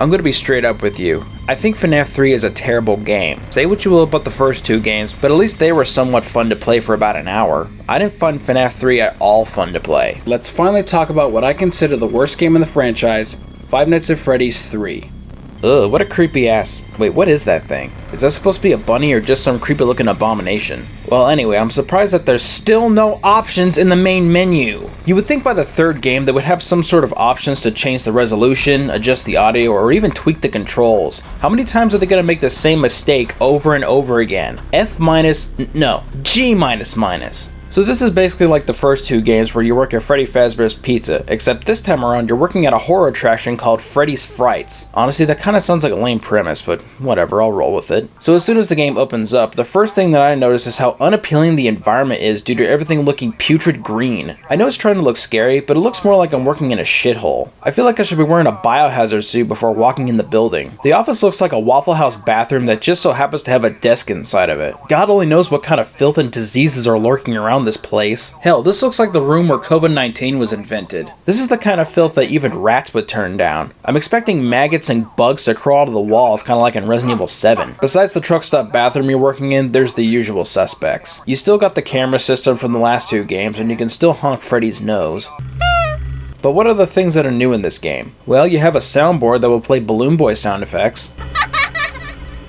I'm gonna be straight up with you. I think FNAF 3 is a terrible game. Say what you will about the first two games, but at least they were somewhat fun to play for about an hour. I didn't find FNAF 3 at all fun to play. Let's finally talk about what I consider the worst game in the franchise, Five Nights at Freddy's 3. Ugh, what a creepy ass... Wait, what is that thing? Is that supposed to be a bunny or just some creepy looking abomination? Well, anyway, I'm surprised that there's still no options in the main menu. You would think by the third game they would have some sort of options to change the resolution, adjust the audio, or even tweak the controls. How many times are they gonna make the same mistake over and over again? G minus. So this is basically like the first two games where you work at Freddy Fazbear's Pizza, except this time around you're working at a horror attraction called Freddy's Frights. Honestly, that kind of sounds like a lame premise, but whatever, I'll roll with it. So as soon as the game opens up, the first thing that I notice is how unappealing the environment is due to everything looking putrid green. I know it's trying to look scary, but it looks more like I'm working in a shithole. I feel like I should be wearing a biohazard suit before walking in the building. The office looks like a Waffle House bathroom that just so happens to have a desk inside of it. God only knows what kind of filth and diseases are lurking around this place. Hell, this looks like the room where COVID-19 was invented. This is the kind of filth that even rats would turn down. I'm expecting maggots and bugs to crawl out of the walls, kind of like in Resident Evil 7. Besides the truck stop bathroom you're working in, there's the usual suspects. You still got the camera system from the last two games, and you can still honk Freddy's nose. But what are the things that are new in this game? Well, you have a soundboard that will play Balloon Boy sound effects.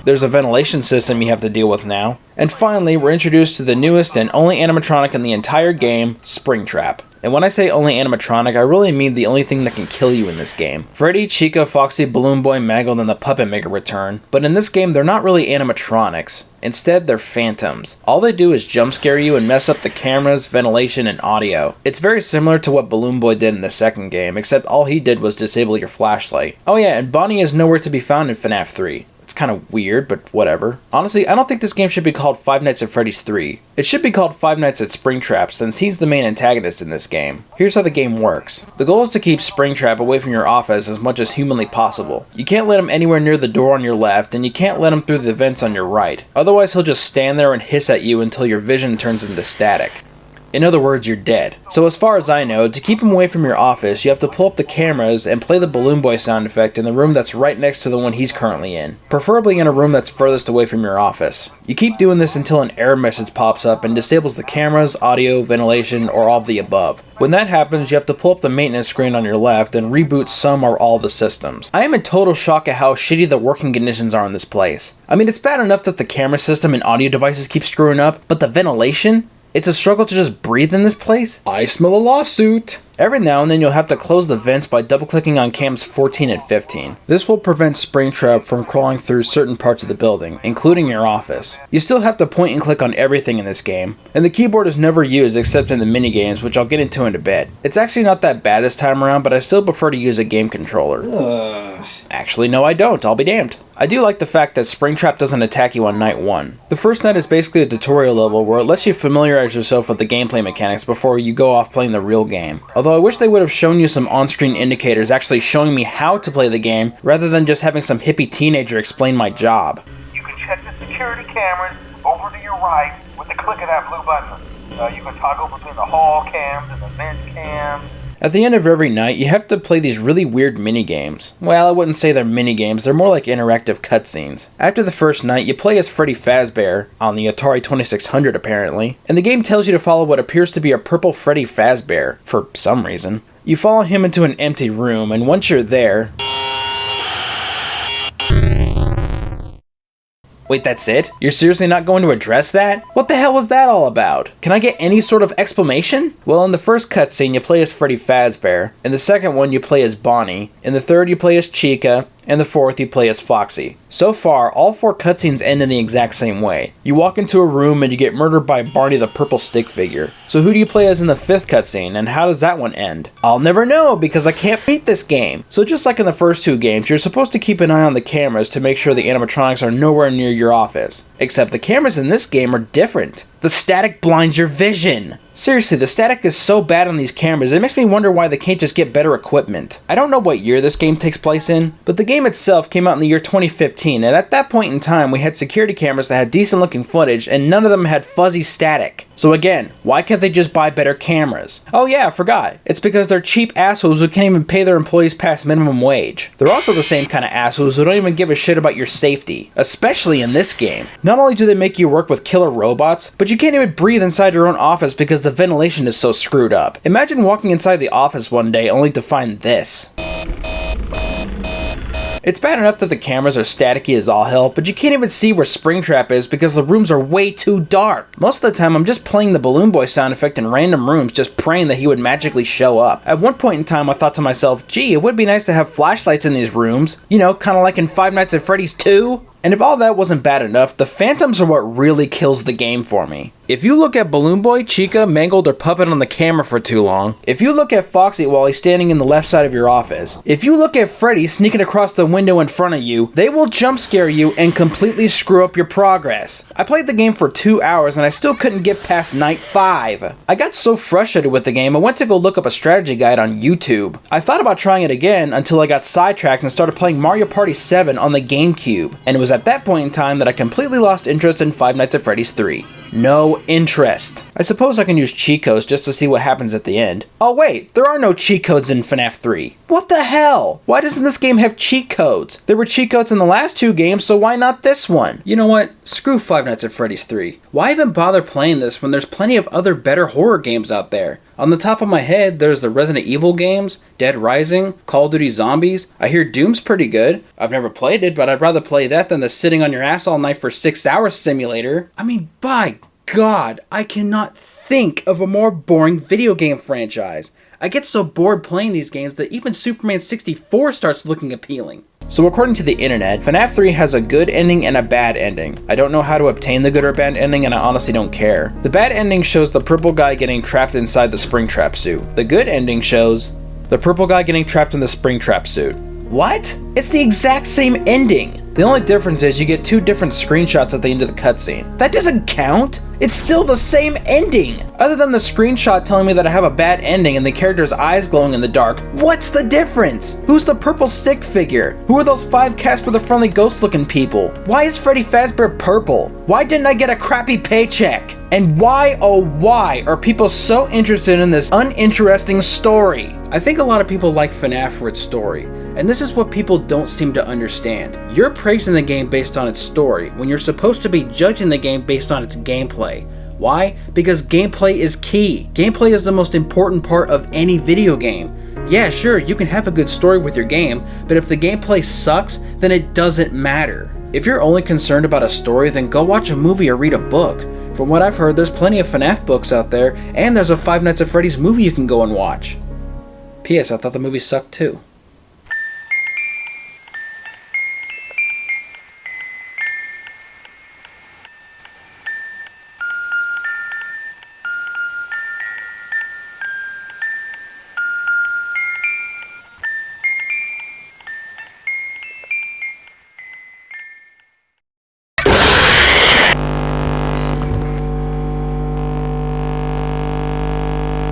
There's a ventilation system you have to deal with now. And finally, we're introduced to the newest and only animatronic in the entire game, Springtrap. And when I say only animatronic, I really mean the only thing that can kill you in this game. Freddy, Chica, Foxy, Balloon Boy, Mangled, and the Puppet Maker return, but in this game they're not really animatronics. Instead, they're phantoms. All they do is jump scare you and mess up the cameras, ventilation, and audio. It's very similar to what Balloon Boy did in the second game, except all he did was disable your flashlight. Oh yeah, and Bonnie is nowhere to be found in FNAF 3. It's kind of weird, but whatever. Honestly, I don't think this game should be called Five Nights at Freddy's 3. It should be called Five Nights at Springtrap, since he's the main antagonist in this game. Here's how the game works. The goal is to keep Springtrap away from your office as much as humanly possible. You can't let him anywhere near the door on your left, and you can't let him through the vents on your right. Otherwise, he'll just stand there and hiss at you until your vision turns into static. In other words, you're dead. So as far as I know, to keep him away from your office, you have to pull up the cameras and play the Balloon Boy sound effect in the room that's right next to the one he's currently in. Preferably in a room that's furthest away from your office. You keep doing this until an error message pops up and disables the cameras, audio, ventilation, or all of the above. When that happens, you have to pull up the maintenance screen on your left and reboot some or all the systems. I am in total shock at how shitty the working conditions are in this place. I mean, it's bad enough that the camera system and audio devices keep screwing up, but the ventilation? It's a struggle to just breathe in this place. I smell a lawsuit. Every now and then you'll have to close the vents by double-clicking on cams 14 and 15. This will prevent Springtrap from crawling through certain parts of the building, including your office. You still have to point and click on everything in this game, and the keyboard is never used except in the minigames, which I'll get into in a bit. It's actually not that bad this time around, but I still prefer to use a game controller. Actually, no I don't, I'll be damned. I do like the fact that Springtrap doesn't attack you on night 1. The first night is basically a tutorial level where it lets you familiarize yourself with the gameplay mechanics before you go off playing the real game. Although I wish they would have shown you some on-screen indicators actually showing me how to play the game rather than just having some hippie teenager explain my job. You can check the security cameras over to your right with the click of that blue button. You can toggle between the hall cams and the vent cams. At the end of every night, you have to play these really weird minigames. Well, I wouldn't say they're minigames, they're more like interactive cutscenes. After the first night, you play as Freddy Fazbear, on the Atari 2600 apparently, and the game tells you to follow what appears to be a purple Freddy Fazbear, for some reason. You follow him into an empty room, and once you're there... Wait, that's it? You're seriously not going to address that? What the hell was that all about? Can I get any sort of explanation? Well, in the first cutscene, you play as Freddy Fazbear. In the second one, you play as Bonnie. In the third, you play as Chica. And the fourth, you play as Foxy. So far, all 4 cutscenes end in the exact same way. You walk into a room and you get murdered by Barney the purple stick figure. So who do you play as in the 5th cutscene, and how does that one end? I'll never know, because I can't beat this game. So just like in the first 2 games, you're supposed to keep an eye on the cameras to make sure the animatronics are nowhere near your office. Except the cameras in this game are different. The static blinds your vision. Seriously, the static is so bad on these cameras, it makes me wonder why they can't just get better equipment. I don't know what year this game takes place in, but the game itself came out in the year 2015, and at that point in time we had security cameras that had decent looking footage, and none of them had fuzzy static. So again, why can't they just buy better cameras? Oh yeah, I forgot. It's because they're cheap assholes who can't even pay their employees past minimum wage. They're also the same kind of assholes who don't even give a shit about your safety, especially in this game. Not only do they make you work with killer robots, but you can't even breathe inside your own office because the ventilation is so screwed up. Imagine walking inside the office one day only to find this. It's bad enough that the cameras are staticky as all hell, but you can't even see where Springtrap is because the rooms are way too dark. Most of the time I'm just playing the Balloon Boy sound effect in random rooms, just praying that he would magically show up. At one point in time I thought to myself, gee, it would be nice to have flashlights in these rooms, you know, kinda like in Five Nights at Freddy's 2. And if all that wasn't bad enough, the phantoms are what really kills the game for me. If you look at Balloon Boy, Chica, Mangled, or Puppet on the camera for too long, if you look at Foxy while he's standing in the left side of your office, if you look at Freddy sneaking across the window in front of you, they will jump scare you and completely screw up your progress. I played the game for 2 hours and I still couldn't get past night 5. I got so frustrated with the game I went to go look up a strategy guide on YouTube. I thought about trying it again until I got sidetracked and started playing Mario Party 7 on the GameCube, and it was at that point in time that I completely lost interest in Five Nights at Freddy's 3. No interest. I suppose I can use cheat codes just to see what happens at the end. Oh wait, there are no cheat codes in FNAF 3. What the hell? Why doesn't this game have cheat codes? There were cheat codes in the last 2 games, so why not this one? You know what? Screw Five Nights at Freddy's 3. Why even bother playing this when there's plenty of other better horror games out there? On the top of my head, there's the Resident Evil games, Dead Rising, Call of Duty Zombies. I hear Doom's pretty good. I've never played it, but I'd rather play that than the sitting on your ass all night for 6 hours simulator. I mean, by God, I cannot think of a more boring video game franchise. I get so bored playing these games that even Superman 64 starts looking appealing. So according to the internet, FNAF 3 has a good ending and a bad ending. I don't know how to obtain the good or bad ending, and I honestly don't care. The bad ending shows the purple guy getting trapped inside the Springtrap suit. The good ending shows the purple guy getting trapped in the Springtrap suit. What? It's the exact same ending. The only difference is you get 2 different screenshots at the end of the cutscene. That doesn't count! It's still the same ending! Other than the screenshot telling me that I have a bad ending and the character's eyes glowing in the dark, what's the difference? Who's the purple stick figure? Who are those 5 Casper the Friendly Ghost looking people? Why is Freddy Fazbear purple? Why didn't I get a crappy paycheck? And why, oh why, are people so interested in this uninteresting story? I think a lot of people like FNAF for its story, and this is what people don't seem to understand. You're praising the game based on its story, when you're supposed to be judging the game based on its gameplay. Why? Because gameplay is key. Gameplay is the most important part of any video game. Yeah, sure, you can have a good story with your game, but if the gameplay sucks, then it doesn't matter. If you're only concerned about a story, then go watch a movie or read a book. From what I've heard, there's plenty of FNAF books out there, and there's a Five Nights at Freddy's movie you can go and watch. P.S. I thought the movie sucked too.